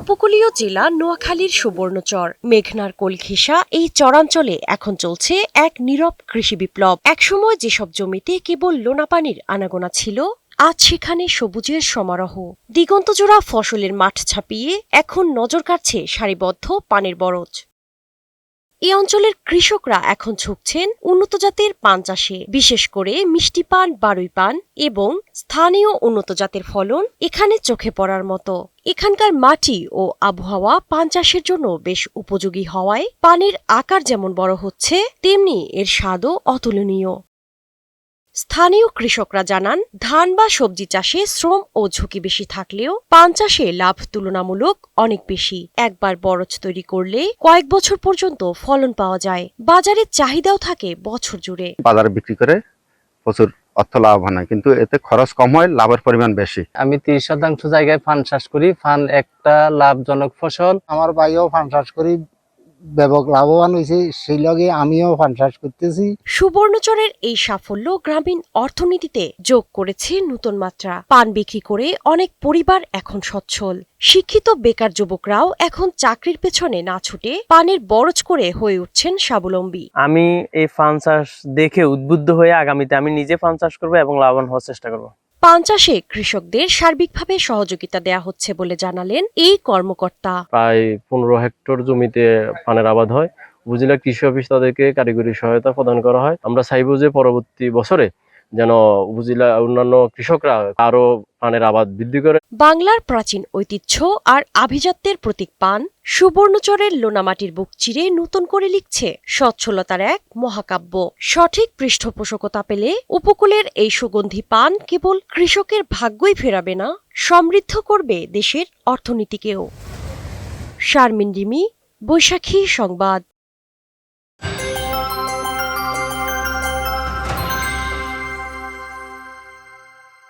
উপকূলীয় জেলা নোয়াখালীর সুবর্ণচর মেঘনার কোল ঘেঁষা এই চরাঞ্চলে এখন চলছে এক নীরব কৃষি বিপ্লব। একসময় যেসব জমিতে কেবল লোনা পানির আনাগোনা ছিল, আজ সেখানে সবুজের সমারোহ। দিগন্তজোড়া ফসলের মাঠ ছাপিয়ে এখন নজর কাড়ছে সারিবদ্ধ পানের বরজ। এই অঞ্চলের কৃষকরা এখন ঝুঁকছেন উন্নত জাতের পান চাষে, বিশেষ করে মিষ্টি পান, বারুই পান এবং স্থানীয় উন্নত জাতের ফলন এখানে চোখে পড়ার মতো। এখানকার মাটি ও আবহাওয়া পান চাষের জন্য বেশ উপযোগী হওয়ায় পানের আকার যেমন বড় হচ্ছে, তেমনি এর স্বাদও অতুলনীয়। স্থানীয় কৃষকরা জানান, ধান বা সবজি চাষে শ্রম ও ঝুঁকি বেশি থাকলেও পান চাষে লাভ তুলনামূলক অনেক বেশি। একবার বরজ তৈরি করলে কয়েক বছর পর্যন্ত ফলন পাওয়া যায়। বাজারে চাহিদাও থাকে বছর জুড়ে। বাজারে বিক্রি করে প্রচুর অর্থ লাভবান হয়, কিন্তু এতে খরচ কম হয়, লাভের পরিমাণ বেশি। আমি 30% জায়গায় ফান চাষ করি। ফান একটা লাভজনক ফসল। আমার ভাইও ফান চাষ করি, ব্যাপক লাভবান হয়েছে, সেই লগে আমিও ফান চাষ করতেছি। সুবর্ণচরের এই সাফল্য গ্রামীণ অর্থনীতিতে যোগ করেছে নতুন মাত্রা। পান বিক্রি করে অনেক পরিবার এখন সচ্ছল। শিক্ষিত বেকার যুবকরাও এখন চাকরির পেছনে না ছুটে পানের বরজ করে হয়ে উঠছেন স্বাবলম্বী। আমি এই ফান চাষ দেখে উদ্বুদ্ধ হয়ে আগামীতে আমি নিজে ফান চাষ করবো এবং লাভবান হওয়ার চেষ্টা করবো। পান চাষে কৃষকদের সার্বিকভাবে সহযোগিতা দেয়া হচ্ছে বলে জানালেন এই কর্মকর্তা। প্রায় 15 হেক্টর জমিতে পানের আবাদ হয়। উপজেলা কৃষি অফিস তাদেরকে কারিগরি সহায়তা প্রদান করা হয়। আমরা চাইবো যে পরবর্তী বছরে যেন উপজেলা অন্যান্য কৃষকরা আরো পানের আবাদ বৃদ্ধি করে। বাংলার প্রাচীন ঐতিহ্য আর আভিজাত্যের প্রতীক পান সুবর্ণচরের লোনামাটির বুক চিরে নতুন করে লিখছে সচ্ছলতার এক মহাকাব্য। সঠিক পৃষ্ঠপোষকতা পেলে উপকূলের এই সুগন্ধি পান কেবল কৃষকের ভাগ্যই ফেরাবে না, সমৃদ্ধ করবে দেশের অর্থনীতিকেও। শারমিন রিমি, বৈশাখী সংবাদ।